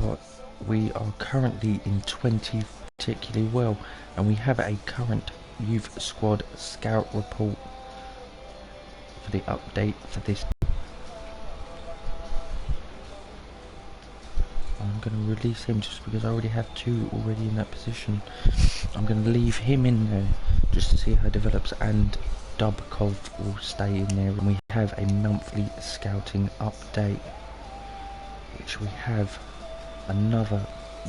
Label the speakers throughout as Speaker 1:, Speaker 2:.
Speaker 1: far we are currently in 20th particularly well, and we have a current youth squad scout report for the update for this. I'm going to release him just because I already have two already in that position. I'm going to leave him in there just to see how it develops, and Dubkov will stay in there. And we have a monthly scouting update, which we have another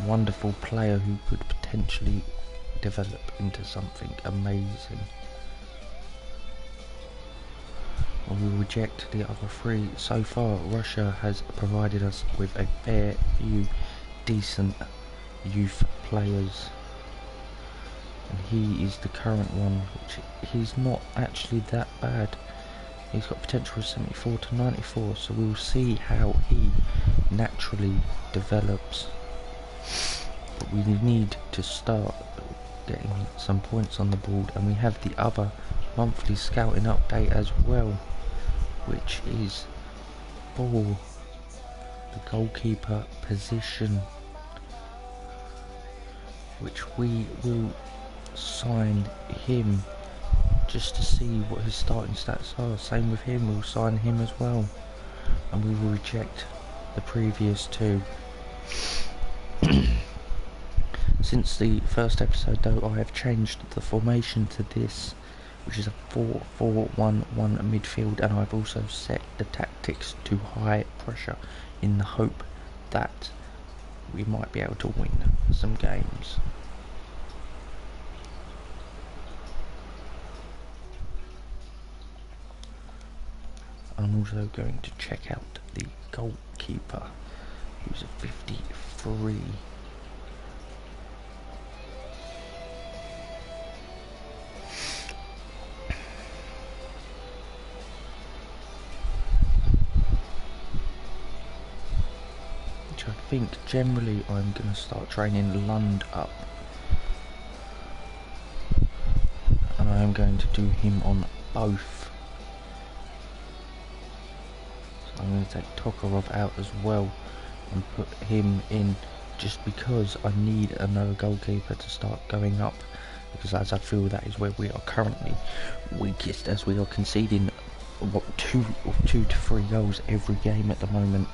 Speaker 1: wonderful player who could potentially develop into something amazing. We will reject the other three. So far, Russia has provided us with a fair few decent youth players, and he is the current one, which he's not actually that bad. He's got potential of 74 to 94, so we'll see how he naturally develops. But we need to start getting some points on the board, and we have the other monthly scouting update as well, which is for the goalkeeper position, which we will sign him just to see what his starting stats are. Same with him, we'll sign him as well, and we will reject the previous two. Since the first episode though, I have changed the formation to this, which is a 4-4-1-1 midfield, and I've also set the tactics to high pressure in the hope that we might be able to win some games. I'm also going to check out the goalkeeper, who's a 53. Which I think generally I'm going to start training Lund up, and I am going to do him on both. I'm going to take Tokarov out as well and put him in, just because I need another goalkeeper to start going up, because as I feel that is where we are currently weakest, as we are conceding what, two to three goals every game at the moment.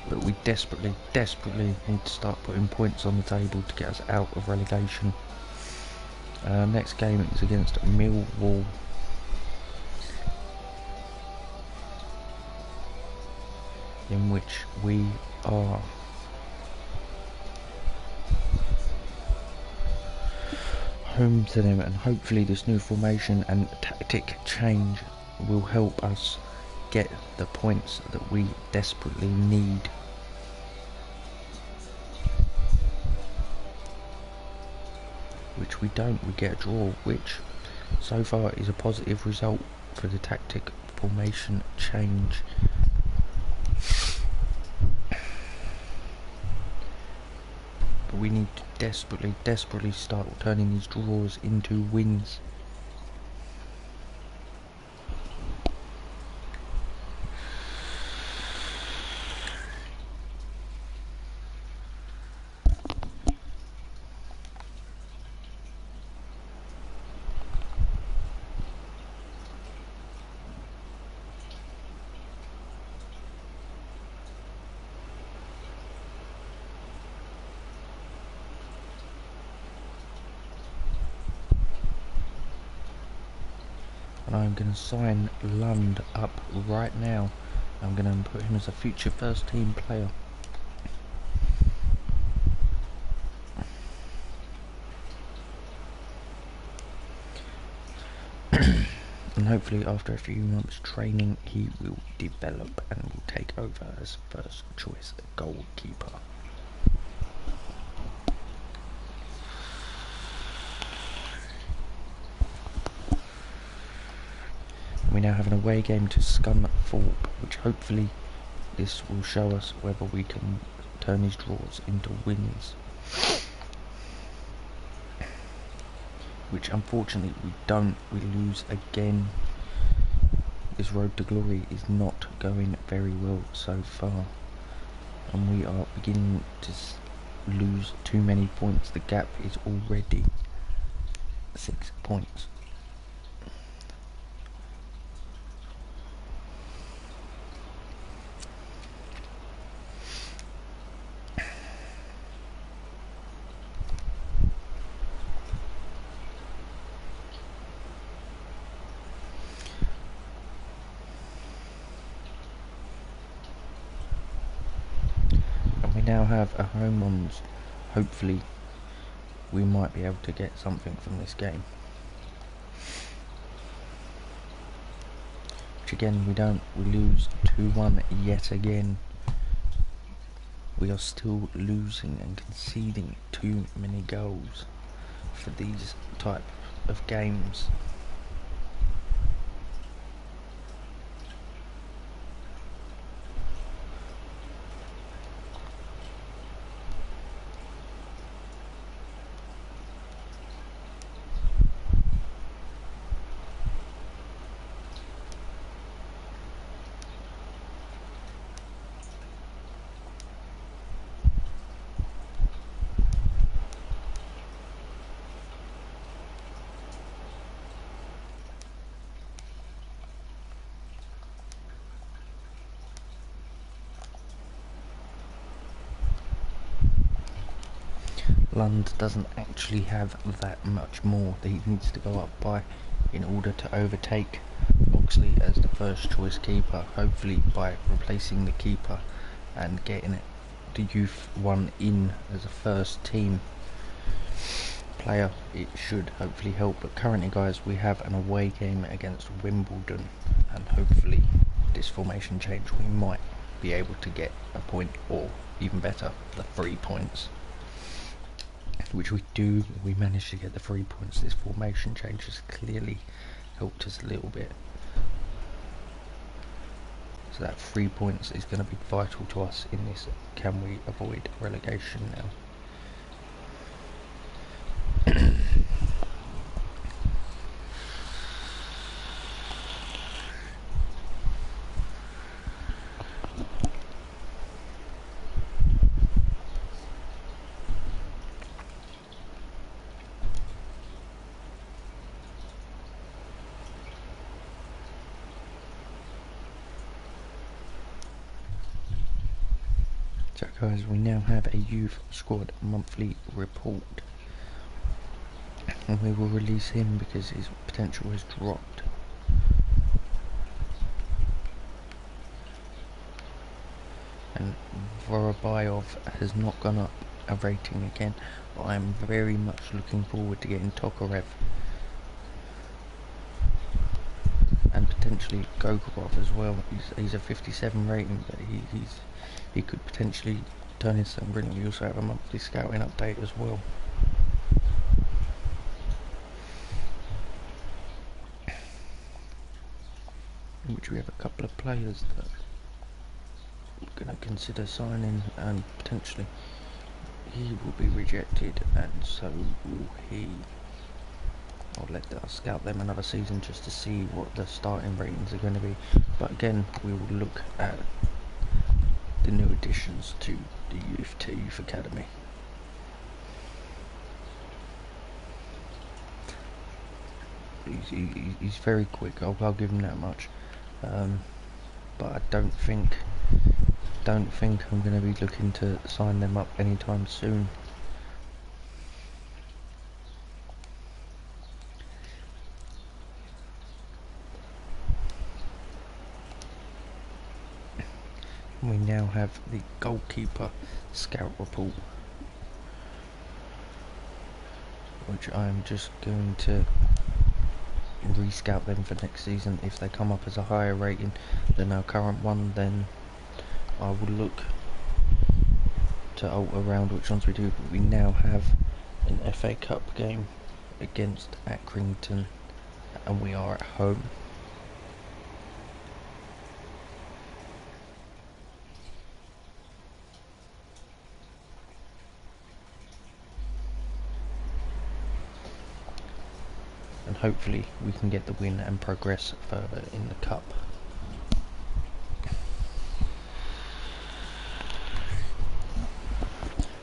Speaker 1: But we desperately need to start putting points on the table to get us out of relegation. Next game is against Millwall. In which we are home to them, and hopefully this new formation and tactic change will help us get the points that we desperately need. Which we don't, we get a draw, which so far is a positive result for the tactic formation change. But we need to desperately start turning these draws into wins. And I'm going to sign Lund up right now. I'm going to put him as a future first team player. And hopefully after a few months training he will develop and will take over as first choice goalkeeper. We now have an away game to Scunthorpe, which hopefully this will show us whether we can turn these draws into wins. which unfortunately we don't. We lose again. This road to glory is not going very well so far, and we are beginning to lose too many points. The gap is already 6 points. We now have a home ones. Hopefully we might be able to get something from this game, which again we don't. We lose 2-1 yet again. We are still losing and conceding too many goals for these type of games. Lund doesn't actually have that much more that he needs to go up by in order to overtake Oxley as the first choice keeper. Hopefully by replacing the keeper and getting the youth one in as a first team player, it should hopefully help. But currently guys, we have an away game against Wimbledon, and hopefully this formation change we might be able to get a point, or even better, the 3 points, which we do. We managed to get the 3 points. This formation change has clearly helped us a little bit, so that 3 points is going to be vital to us in this. Can we avoid relegation now? So guys, we now have a youth squad monthly report, and we will release him because his potential has dropped. And Vorobyov has not gone up a rating again, but I am very much looking forward to getting Tokarev and potentially Gogorov as well. He's a 57 rating, but he could potentially turn into something brilliant. We also have a monthly scouting update as well. In which we have a couple of players that we're going to consider signing, and potentially he will be rejected, and so will he. I'll scout them another season just to see what the starting ratings are going to be. But again, we will look at the new additions to the youth academy. He's very quick. I'll give him that much. But I don't think I'm going to be looking to sign them up anytime soon. We now have the goalkeeper scout report, which I'm just going to re-scout them for next season. If they come up as a higher rating than our current one, then I will look to alter around which ones we do. But we now have an FA Cup game against Accrington, and we are at home. hopefully we can get the win and progress further in the cup.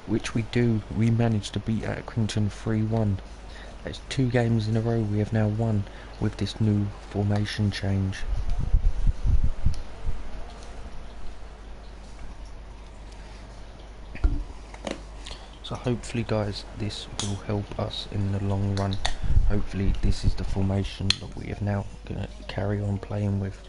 Speaker 1: Which we do. We managed to beat Accrington 3-1. That's 2 games in a row we have now won with this new formation change. So hopefully guys, this will help us in the long run. Hopefully this is the formation that we are now going to carry on playing with.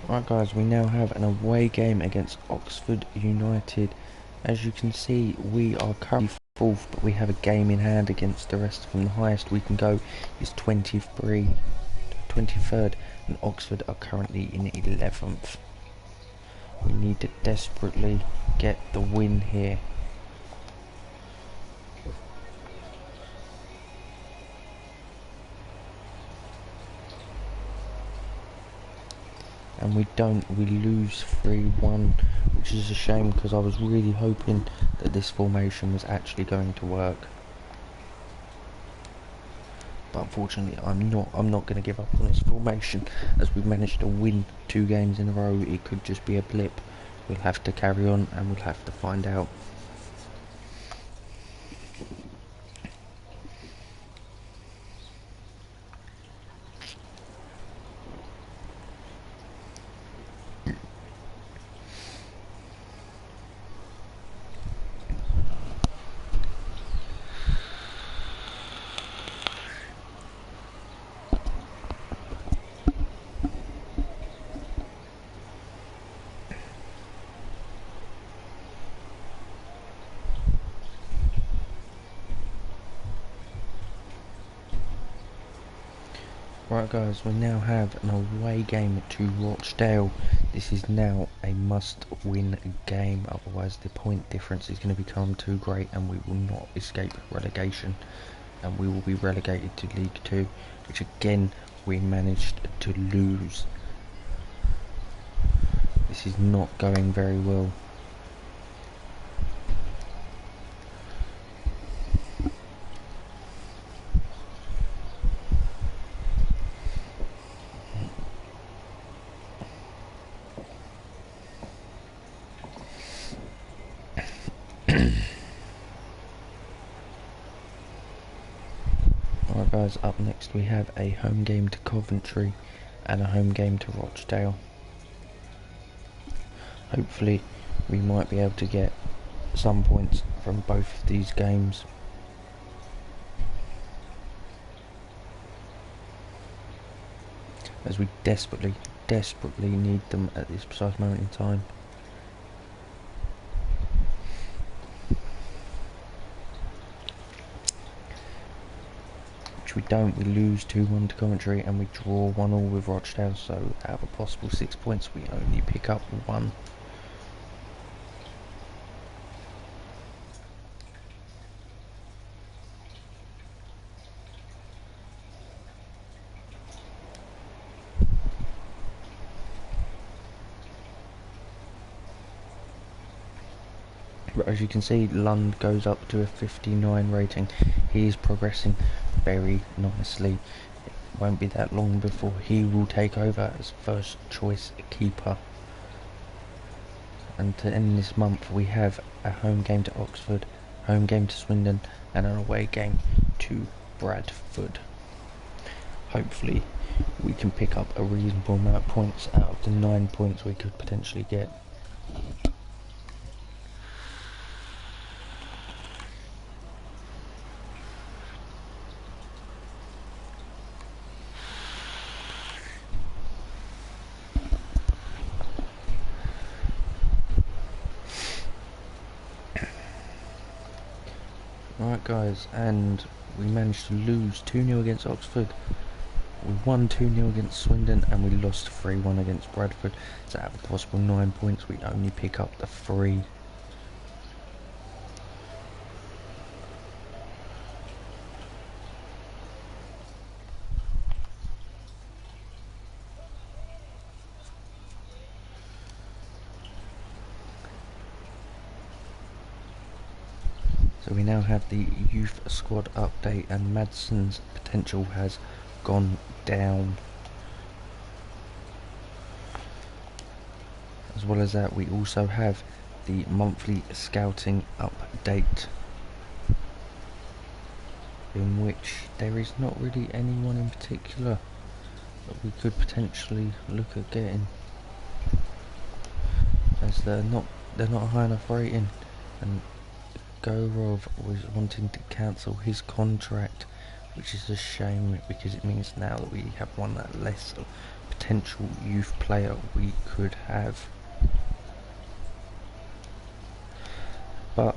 Speaker 1: Right guys, we now have an away game against Oxford United. As you can see, we are currently 4th, but we have a game in hand against the rest of them. The highest we can go is 23rd, and Oxford are currently in 11th. We need to desperately get the win here. And we don't, we lose 3-1, which is a shame because I was really hoping that this formation was actually going to work. But unfortunately I'm not going to give up on this formation, as we've managed to win 2 games in a row. It could just be a blip. We'll have to carry on and we'll have to find out. Right guys, we now have an away game to Rochdale. This is now a must-win game, otherwise the point difference is going to become too great and we will not escape relegation. And we will be relegated to League 2, which again we managed to lose. This is not going very well. Alright guys, up next we have a home game to Coventry and a home game to Rochdale. Hopefully we might be able to get some points from both of these games. As we desperately need them at this precise moment in time. Which we don't, we lose 2-1 to Coventry and we draw 1-1 with Rochdale, so out of a possible 6 points we only pick up 1. But as you can see, Lund goes up to a 59 rating. He is progressing very nicely. It won't be that long before he will take over as first choice keeper. And to end this month we have a home game to Oxford, home game to Swindon and an away game to Bradford. Hopefully we can pick up a reasonable amount of points out of the 9 points we could potentially get. Alright guys, and we managed to lose 2-0 against Oxford. We won 2-0 against Swindon and we lost 3-1 against Bradford. So out of the possible 9 points, we only pick up the 3. So we now have the youth squad update, and Madson's potential has gone down. As well as that, we also have the monthly scouting update, in which there is not really anyone in particular that we could potentially look at getting, as they're not high enough rating, and Gorov was wanting to cancel his contract, which is a shame because it means now that we have one less potential youth player we could have. But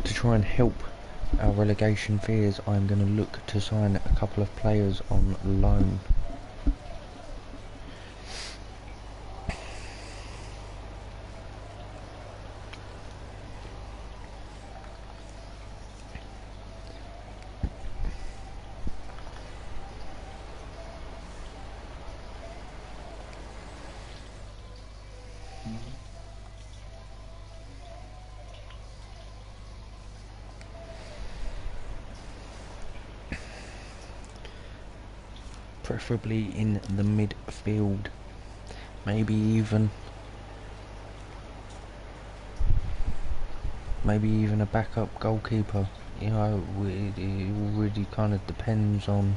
Speaker 1: to try and help our relegation fears, I'm going to look to sign a couple of players on loan. Preferably in the midfield, maybe even a backup goalkeeper. You know, it really kind of depends on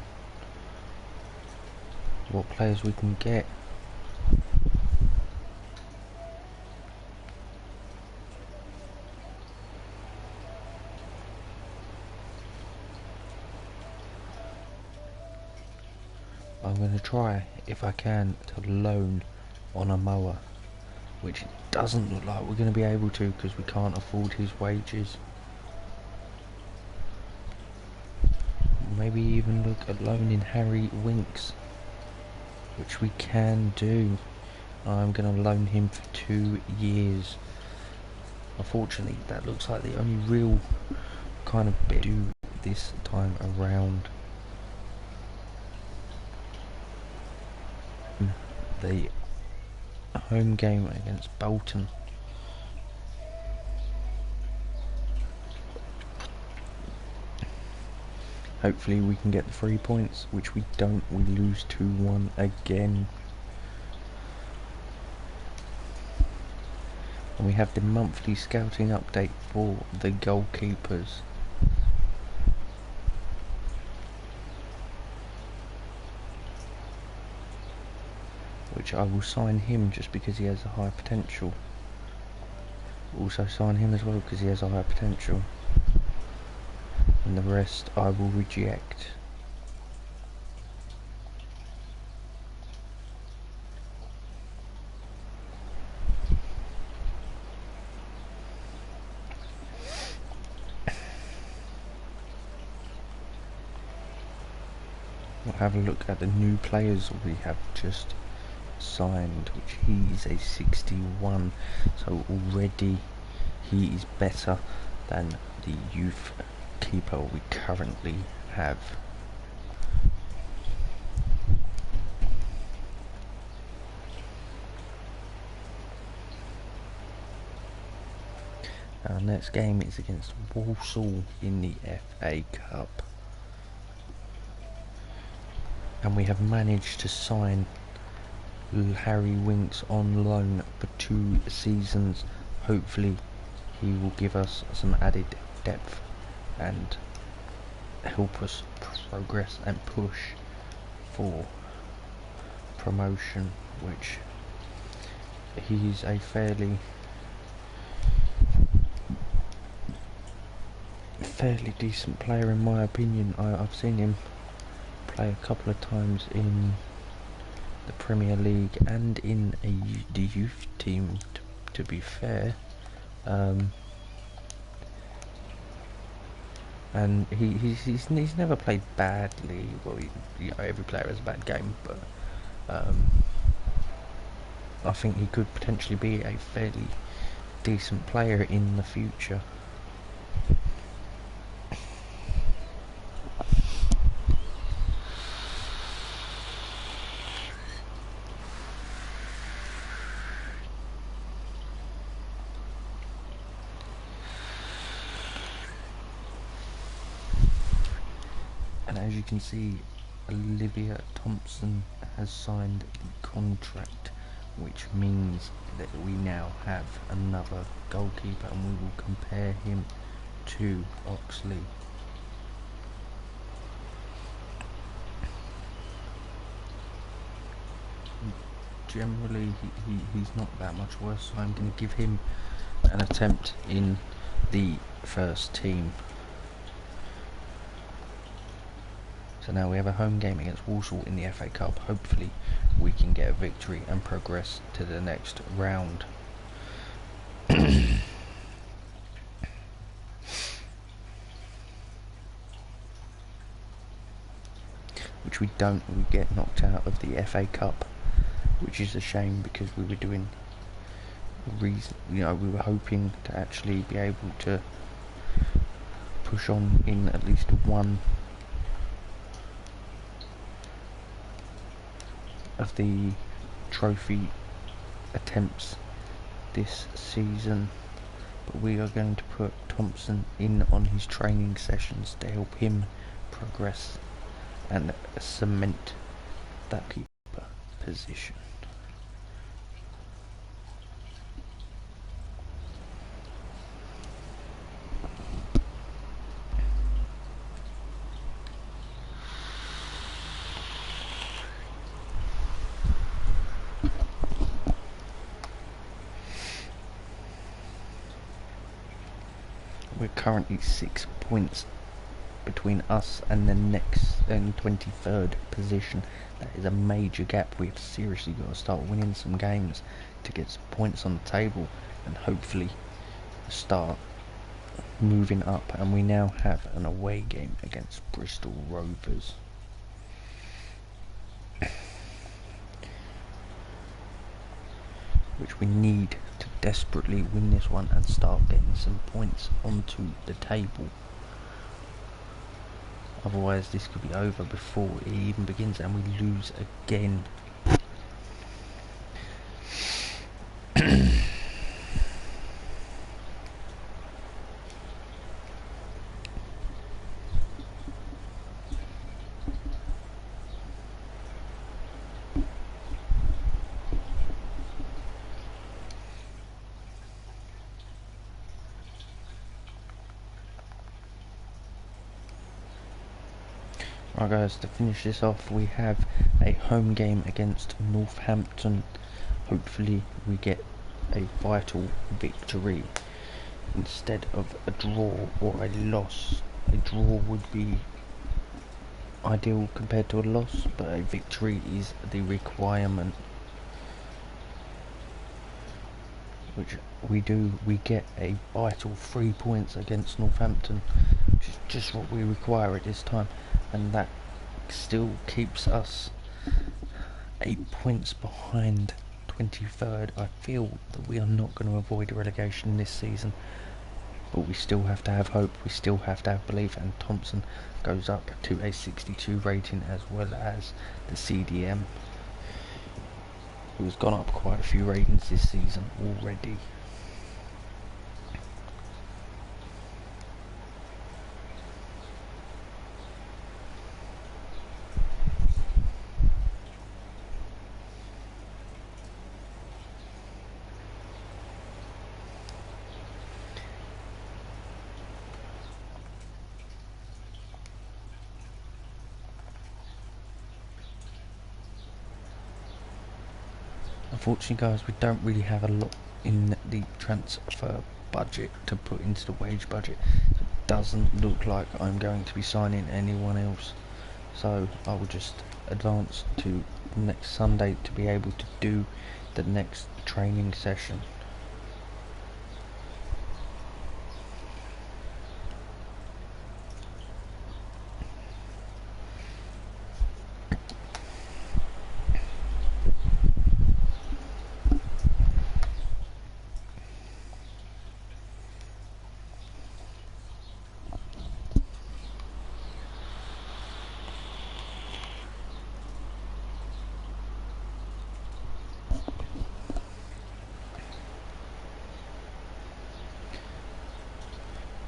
Speaker 1: what players we can get. I'm going to try, if I can, to loan on a mower, which doesn't look like we're going to be able to because we can't afford his wages. Maybe even look at loaning Harry Winks, which we can do. I'm going to loan him for 2 years. Unfortunately, that looks like the only real kind of bit to do this time around. The home game against Bolton. Hopefully we can get the 3 points, which we don't. We lose 2-1 again. And we have the monthly scouting update for the goalkeepers. Which I will sign him just because he has a high potential. Also sign him as well because he has a high potential. And the rest I will reject. We'll have a look at the new players we have just signed, which he is a 61, so already he is better than the youth keeper we currently have. Our next game is against Walsall in the FA Cup, and we have managed to sign Harry Winks on loan for 2 seasons. Hopefully he will give us some added depth and help us progress and push for promotion, which he's a fairly decent player in my opinion. I've seen him play a couple of times in the Premier League and in the youth team, to be fair. and he's never played badly. Well, every player has a bad game, but I think he could potentially be a fairly decent player in the future. And as you can see, Olivia Thompson has signed the contract, which means that we now have another goalkeeper, and we will compare him to Oxley. Generally, he's not that much worse, so I'm going to give him an attempt in the first team. So now we have a home game against Walsall in the FA Cup. Hopefully we can get a victory and progress to the next round. Which we don't. We get knocked out of the FA Cup, which is a shame because we were doing we were hoping to actually be able to push on in at least one of the trophy attempts this season, but we are going to put Thompson in on his training sessions to help him progress and cement that keeper position. We're currently 6 points between us and the next and 23rd position. That is a major gap. We've seriously got to start winning some games to get some points on the table and hopefully start moving up. And we now have an away game against Bristol Rovers. Which we need to desperately win this one and start getting some points onto the table. Otherwise this could be over before it even begins and we lose again. Right guys, to finish this off we have a home game against Northampton. Hopefully we get a vital victory instead of a draw or a loss. A draw would be ideal compared to a loss, but a victory is the requirement. Which we do. We get a vital 3 points against Northampton, which is just what we require at this time, and that still keeps us 8 points behind 23rd. I feel that we are not going to avoid relegation this season, but we still have to have hope, we still have to have belief, and Thompson goes up to a 62 rating as well as the CDM, who's gone up quite a few ratings this season already. Unfortunately guys, we don't really have a lot in the transfer budget to put into the wage budget. It doesn't look like I'm going to be signing anyone else, so I will just advance to next Sunday to be able to do the next training session.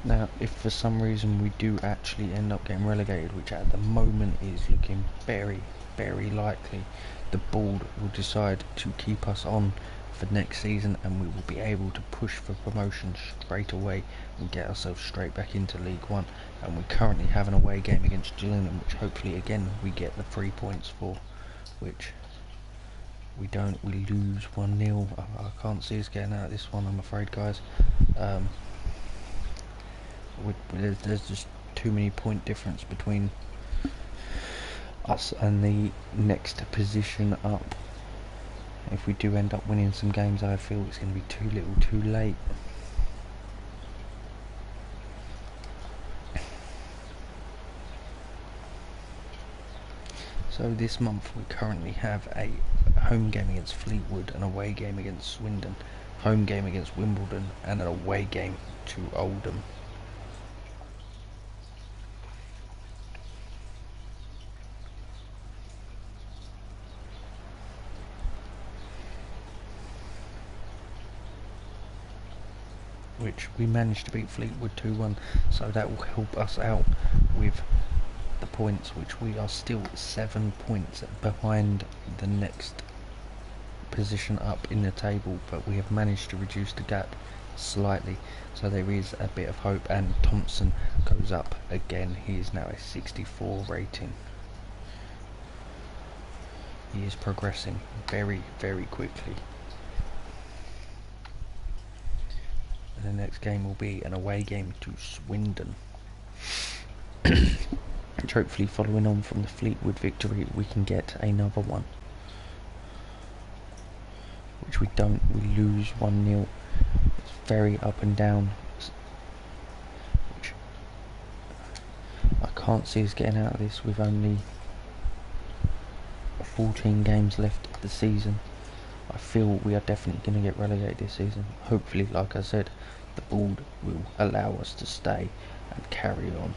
Speaker 1: Now, if for some reason we do actually end up getting relegated, which at the moment is looking very, very likely, the board will decide to keep us on for next season, and we will be able to push for promotion straight away and get ourselves straight back into League One. And we currently have an away game against Gillingham, which hopefully again we get the 3 points for, which we don't. We lose 1-0. I can't see us getting out of this one, I'm afraid, guys. There's just too many point difference between us and the next position up. If we do end up winning some games, I feel it's going to be too little too late. So this month we currently have a home game against Fleetwood, an away game against Swindon, home game against Wimbledon, and an away game to Oldham. Which we managed to beat Fleetwood 2-1, so that will help us out with the points, which we are still 7 points behind the next position up in the table, but we have managed to reduce the gap slightly, so there is a bit of hope. And Thompson goes up again, he is now a 64 rating. He is progressing very, very quickly. The next game will be an away game to Swindon. Which hopefully, following on from the Fleetwood victory, we can get another one. Which we don't, we lose 1-0. It's very up and down. Which I can't see us getting out of this with only 14 games left of the season. I feel we are definitely going to get relegated this season. Hopefully, like I said, the board will allow us to stay and carry on.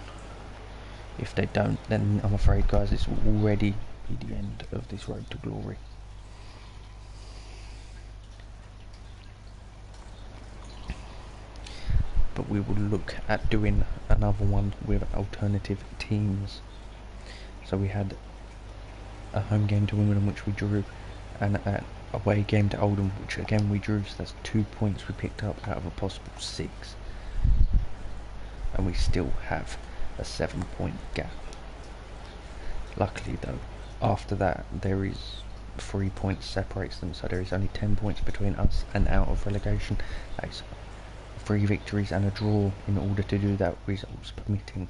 Speaker 1: If they don't, then I'm afraid, guys, this will already be the end of this road to glory. But we will look at doing another one with alternative teams. So we had a home game to Wimbledon, which we drew, and an away game to Oldham, which again we drew, so that's 2 points we picked up out of a possible 6. And we still have a 7-point gap. Luckily though, after that there is 3 points separates them, so there is only 10 points between us and out of relegation. That is 3 victories and a draw in order to do that, results permitting.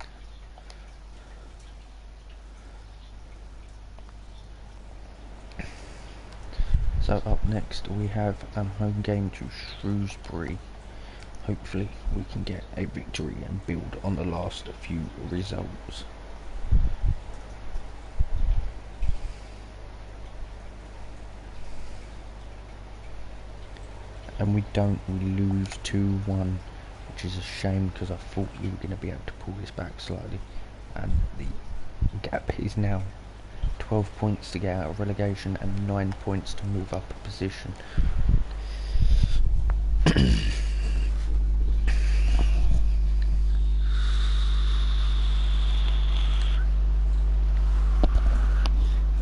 Speaker 1: So up next we have a home game to Shrewsbury. Hopefully we can get a victory and build on the last few results. And we don't, we lose 2-1, which is a shame because I thought we were going to be able to pull this back slightly. And the gap is now 12 points to get out of relegation and 9 points to move up a position.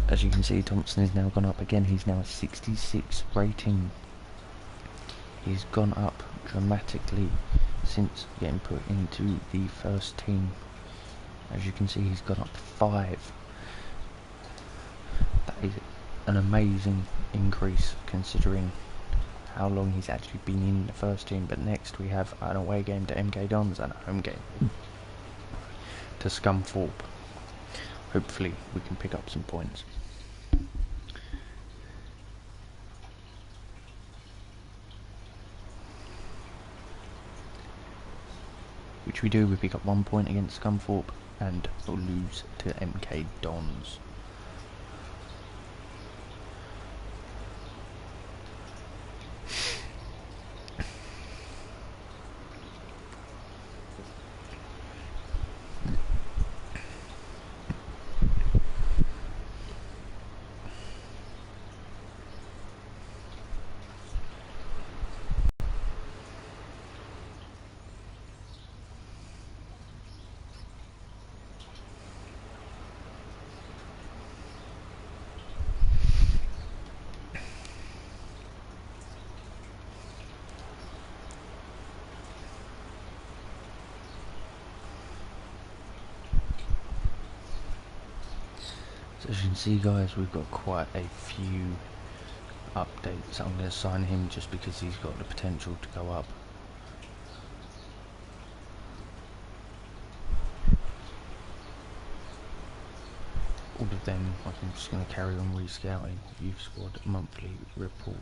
Speaker 1: As you can see, Thompson has now gone up again. He's now a 66 rating. He's gone up dramatically since getting put into the first team. As you can see, he's gone up 5. That is an amazing increase considering how long he's actually been in the first team. But next we have an away game to MK Dons and a home game to Scunthorpe. Hopefully we can pick up some points. Which we do, we pick up 1 point against Scunthorpe and lose to MK Dons. So as you can see, guys, we've got quite a few updates. I'm going to sign him just because he's got the potential to go up. All of them I'm just going to carry on rescouting. Youth squad monthly report.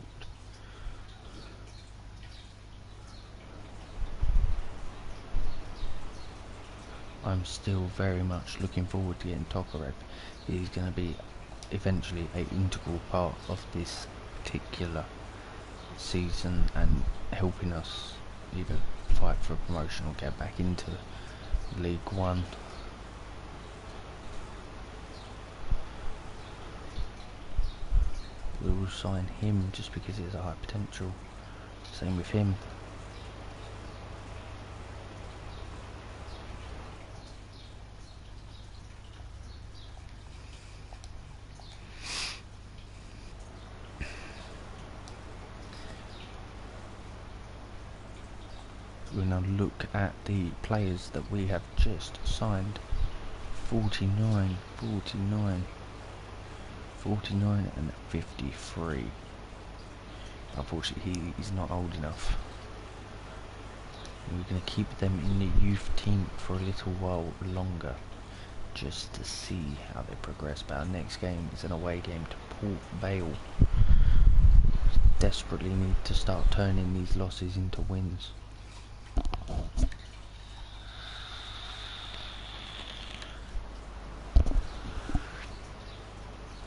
Speaker 1: I'm still very much looking forward to getting Tokarev. He's going to be eventually an integral part of this particular season and helping us either fight for promotion or get back into League One. We will sign him just because he has a high potential. Same with him. We'll now look at the players that we have just signed. 49, 49, 49 and 53. Unfortunately, he's not old enough. We're going to keep them in the youth team for a little while longer, just to see how they progress. But our next game is an away game to Port Vale. Desperately need to start turning these losses into wins.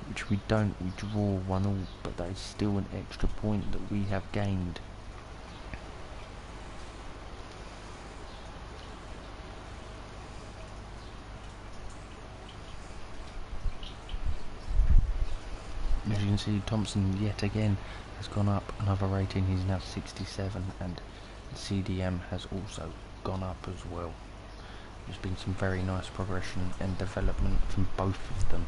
Speaker 1: Which we don't, we draw 1-1, but that is still an extra point that we have gained. As you can see, Thompson yet again has gone up another rating. He's now 67, and CDM has also gone up as well. There's been some very nice progression and development from both of them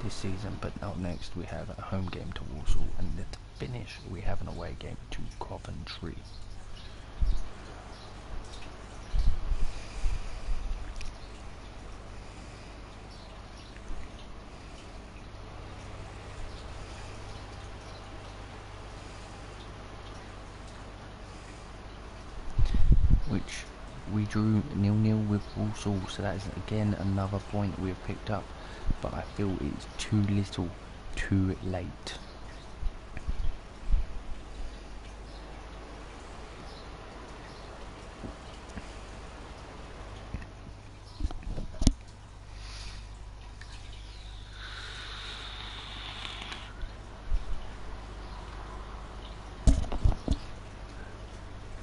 Speaker 1: this season. But up next we have a home game to Warsaw, and to finish we have an away game to Coventry. Which we drew 0-0 with Walsall, so that is again another point we have picked up, but I feel it's too little, too late.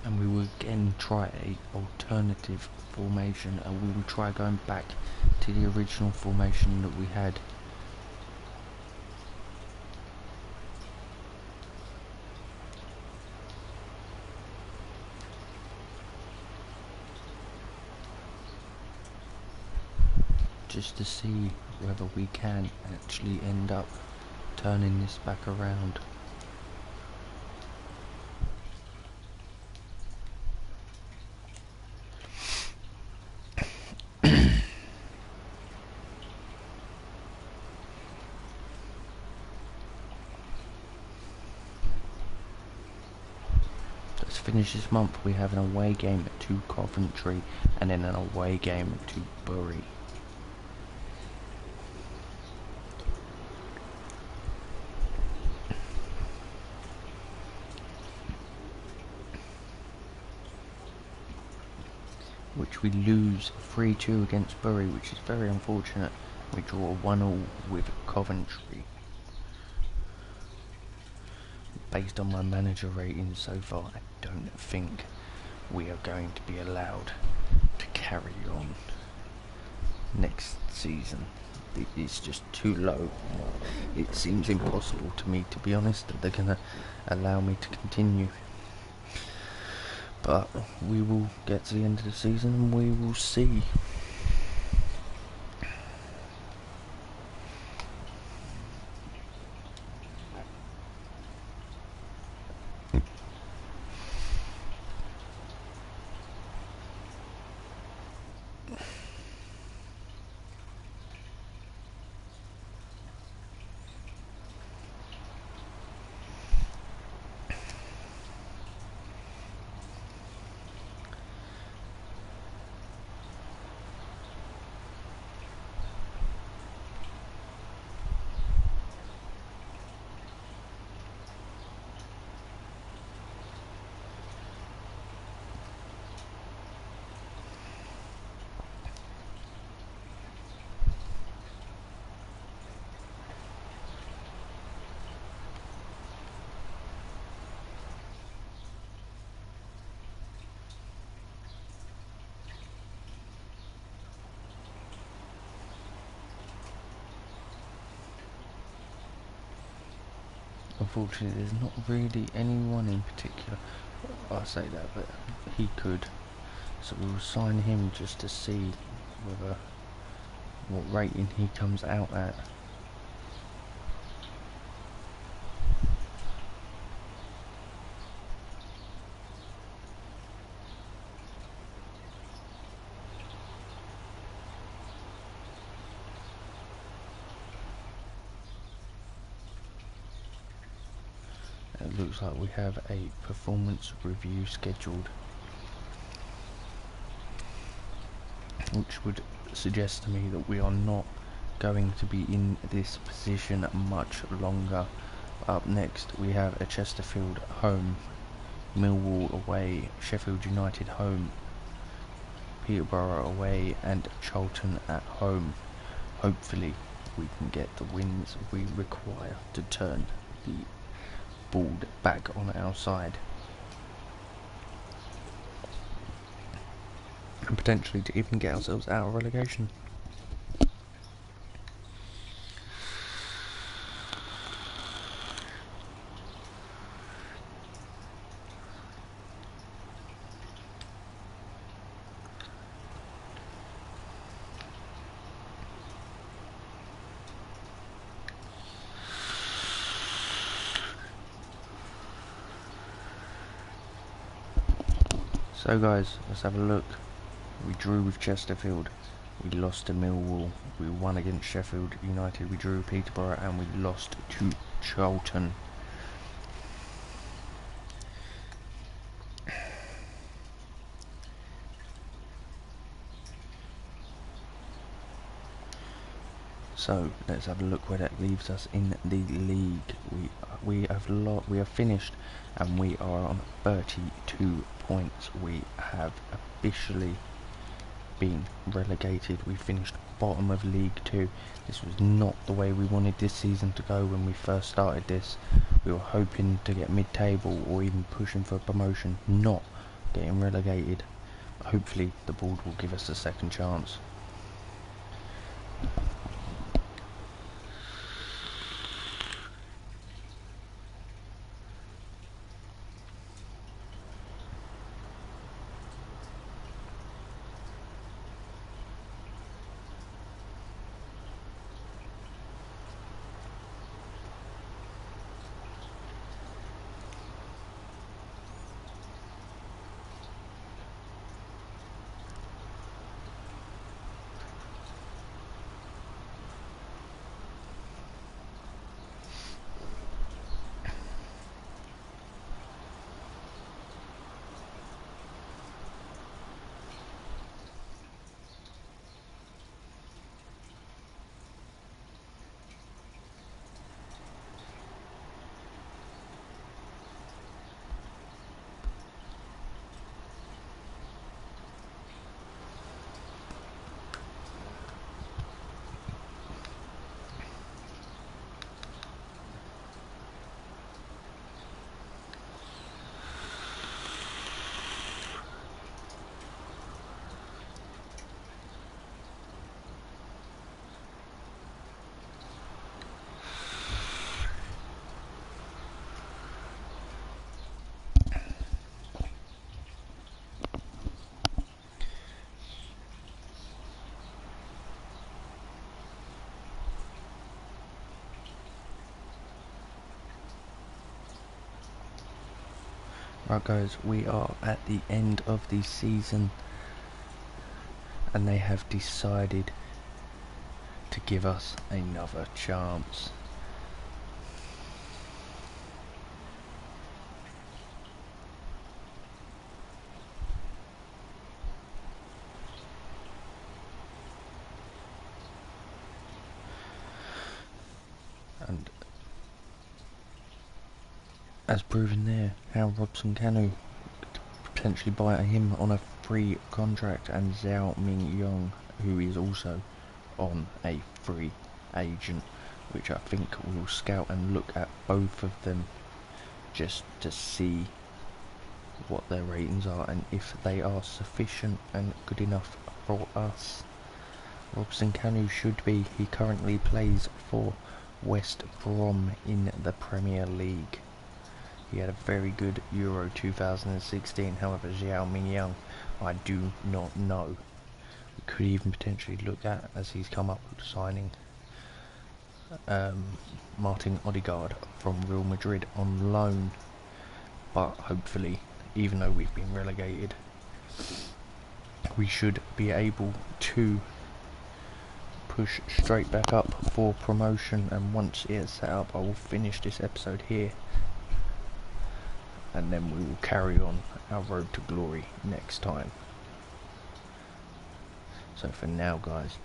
Speaker 1: And we will again try a alternative formation, and we will try going back to the original formation that we had. Just to see whether we can actually end up turning this back around. Let's finish this month. We have an away game to Coventry and then an away game to Bury. Which we lose 3-2 against Bury, which is very unfortunate. We draw 1-1 with Coventry. Based on my manager ratings so far, I don't think we are going to be allowed to carry on next season. It's just too low. It seems impossible to me, to be honest, that they're going to allow me to continue. But we will get to the end of the season and we will see. unfortunately there's not really anyone in particular. I say that, but he could. So we'll sign him just to see whether what rating he comes out at. It looks like we have a performance review scheduled, which would suggest to me that we are not going to be in this position much longer. Up next we have a Chesterfield home, Millwall away, Sheffield United home, Peterborough away and Charlton at home. Hopefully we can get the wins we require to turn the ball back on our side and potentially to even get ourselves out of relegation. So guys, let's have a look. We drew with Chesterfield, we lost to Millwall, we won against Sheffield United, we drew with Peterborough and we lost to Charlton. So let's have a look where that leaves us in the league. We have finished and we are on 32 points. We have officially been relegated. We finished bottom of League 2. This was not the way we wanted this season to go when we first started this. We were hoping to get mid-table or even pushing for promotion, not getting relegated. Hopefully the board will give us a second chance. Right guys, we are at the end of the season and they have decided to give us another chance. And as proven there, how Robson Kanu potentially buy him on a free contract, and Zhao Ming Yong, who is also on a free agent, which I think we'll scout and look at both of them just to see what their ratings are and if they are sufficient and good enough for us. Robson Kanu should be. He currently plays for West Brom in the Premier League. He had a very good Euro 2016, however Xiao Mingyang I do not know. We could even potentially look at, as he's come up with signing Martin Odegaard from Real Madrid on loan, but hopefully, even though we've been relegated, we should be able to push straight back up for promotion. And once it is set up, I will finish this episode here, and then we will carry on our road to glory next time. So for now, guys,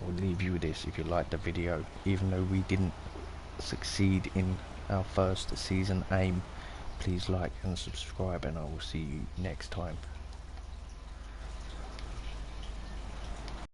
Speaker 1: I will leave you with this. If you liked the video, even though we didn't succeed in our first season aim, please like and subscribe, and I will see you next time.